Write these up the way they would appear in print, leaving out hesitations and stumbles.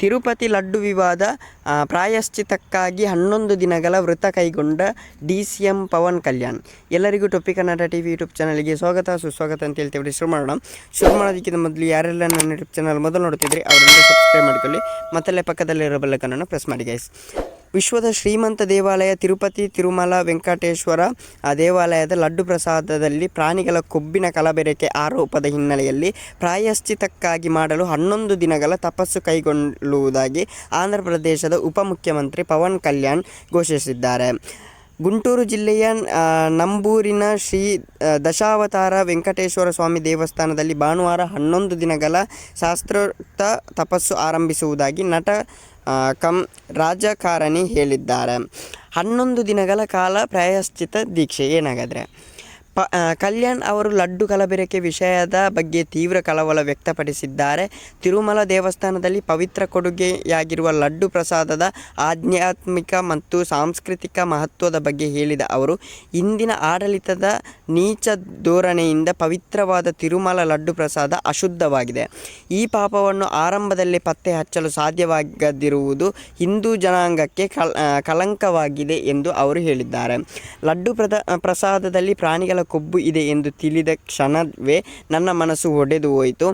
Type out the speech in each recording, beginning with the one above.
ತಿರುಪತಿ ಲಡ್ಡು ವಿವಾದ ಪ್ರಾಯಶ್ಚಿತ್ತಕ್ಕಾಗಿ 11 ದಿನಗಳ ವ್ರತ ಕೈಗೊಂಡ DCM ಪವನ್ ಕಲ್ಯಾಣ್. ಎಲ್ಲರಿಗೂ ಟೊಪ್ಪಿ ಕನ್ನಡ TV ಯೂಟ್ಯೂಬ್ ಚಾನಲ್ಗೆ ಸ್ವಾಗತ ಸುಸ್ವಾಗತ ಅಂತ ಹೇಳ್ತೇವೆ. ಶುರು ಮಾಡೋದಕ್ಕಿಂತ ಮೊದಲು ಯಾರೆಲ್ಲ ನನ್ನ ಯೂಟ್ಯೂಬ್ ಚಾನಲ್ ಮೊದಲು ನೋಡ್ತಿದ್ರಿ ಅವರೆಲ್ಲ ಸಬ್ಸ್ಕ್ರೈಬ್ ಮಾಡ್ಕೊಳ್ಳಿ, ಮತ್ತಲ್ಲೇ ಪಕ್ಕದಲ್ಲಿರೋ ಬೆಲ್ಲೈಕನ್ ಪ್ರೆಸ್ ಮಾಡಿ ಗೈಸ್. ವಿಶ್ವದ ಶ್ರೀಮಂತ ದೇವಾಲಯ ತಿರುಪತಿ ತಿರುಮಲ ವೆಂಕಟೇಶ್ವರ ದೇವಾಲಯದ ಲಡ್ಡು ಪ್ರಸಾದದಲ್ಲಿ ಪ್ರಾಣಿಗಳ ಕೊಬ್ಬಿನ ಕಲಬೆರಕೆ ಆರೋಪದ ಹಿನ್ನೆಲೆಯಲ್ಲಿ ಪ್ರಾಯಶ್ಚಿತ್ತಕ್ಕಾಗಿ ಮಾಡಲು 11 ದಿನಗಳ ತಪಸ್ಸು ಕೈಗೊಳ್ಳುವುದಾಗಿ ಆಂಧ್ರ ಪ್ರದೇಶದ ಉಪಮುಖ್ಯಮಂತ್ರಿ ಪವನ್ ಕಲ್ಯಾಣ್ ಘೋಷಿಸಿದ್ದಾರೆ. ಗುಂಟೂರು ಜಿಲ್ಲೆಯ ನಂಬೂರಿನ ಶ್ರೀ ದಶಾವತಾರ ವೆಂಕಟೇಶ್ವರ ಸ್ವಾಮಿ ದೇವಸ್ಥಾನದಲ್ಲಿ ಭಾನುವಾರ 11 ದಿನಗಳ ಶಾಸ್ತ್ರೋಕ್ತ ತಪಸ್ಸು ಆರಂಭಿಸುವುದಾಗಿ ನಟ ರಾಜಕಾರಣಿ ಹೇಳಿದ್ದಾರೆ. 11 ದಿನಗಳ ಕಾಲ ಪ್ರಾಯಶ್ಚಿತ್ತ ದೀಕ್ಷೆ ಏನಾಗಾದರೆ ಕಲ್ಯಾಣ್ ಅವರು ಲಡ್ಡು ಕಲಬೆರಕೆ ವಿಷಯದ ಬಗ್ಗೆ ತೀವ್ರ ಕಳವಳ ವ್ಯಕ್ತಪಡಿಸಿದ್ದಾರೆ. ತಿರುಮಲ ದೇವಸ್ಥಾನದಲ್ಲಿ ಪವಿತ್ರ ಕೊಡುಗೆಯಾಗಿರುವ ಲಡ್ಡು ಪ್ರಸಾದದ ಆಧ್ಯಾತ್ಮಿಕ ಮತ್ತು ಸಾಂಸ್ಕೃತಿಕ ಮಹತ್ವದ ಬಗ್ಗೆ ಹೇಳಿದ ಅವರು, ಇಂದಿನ ಆಡಳಿತದ ನೀಚ ಧೋರಣೆಯಿಂದ ಪವಿತ್ರವಾದ ತಿರುಮಲ ಲಡ್ಡು ಪ್ರಸಾದ ಅಶುದ್ಧವಾಗಿದೆ. ಈ ಪಾಪವನ್ನು ಆರಂಭದಲ್ಲೇ ಪತ್ತೆ ಹಚ್ಚಲು ಸಾಧ್ಯವಾಗದಿರುವುದು ಹಿಂದೂ ಜನಾಂಗಕ್ಕೆ ಕಳಂಕವಾಗಿದೆ ಎಂದು ಅವರು ಹೇಳಿದ್ದಾರೆ. ಲಡ್ಡು ಪ್ರಸಾದದಲ್ಲಿ ಪ್ರಾಣಿಗಳ ಕೊಬ್ಬು ಇದೆ ಎಂದು ತಿಳಿದ ಕ್ಷಣವೇ ನನ್ನ ಮನಸ್ಸು ಒಡೆದು ಹೋಯಿತು.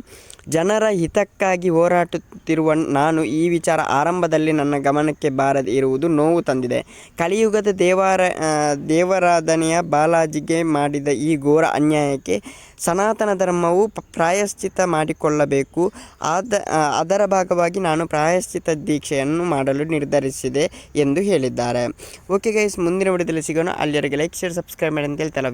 ಜನರ ಹಿತಕ್ಕಾಗಿ ಹೋರಾಡುತ್ತಿರುವ ನಾನು ಈ ವಿಚಾರ ಆರಂಭದಲ್ಲಿ ನನ್ನ ಗಮನಕ್ಕೆ ಬಾರದೆ ಇರುವುದು ನೋವು ತಂದಿದೆ. ಕಲಿಯುಗದ ದೇವರಾಧನೆಯ ಬಾಲಾಜಿಗೆ ಮಾಡಿದ ಈ ಘೋರ ಅನ್ಯಾಯಕ್ಕೆ ಸನಾತನ ಧರ್ಮವು ಪ್ರಾಯಶ್ಚಿತ್ತ ಮಾಡಿಕೊಳ್ಳಬೇಕು. ಅದರ ಭಾಗವಾಗಿ ನಾನು ಪ್ರಾಯಶ್ಚಿತ್ತ ದೀಕ್ಷೆಯನ್ನು ಮಾಡಲು ನಿರ್ಧರಿಸಿದೆ ಎಂದು ಹೇಳಿದ್ದಾರೆ. ಓಕೆ ಗೈಸ್, ಮುಂದಿನ ವಿಡಿಯೋದಲ್ಲಿ ಸಿಗೋಣ. ಅಲ್ಲಿವರೆಗೆ ಲೈಕ್, ಶೇರ್, ಸಬ್ಸ್ಕ್ರೈಬ್ ಮಾಡಿ ಅಂತ ಹೇಳ್ತಲ್ಲ.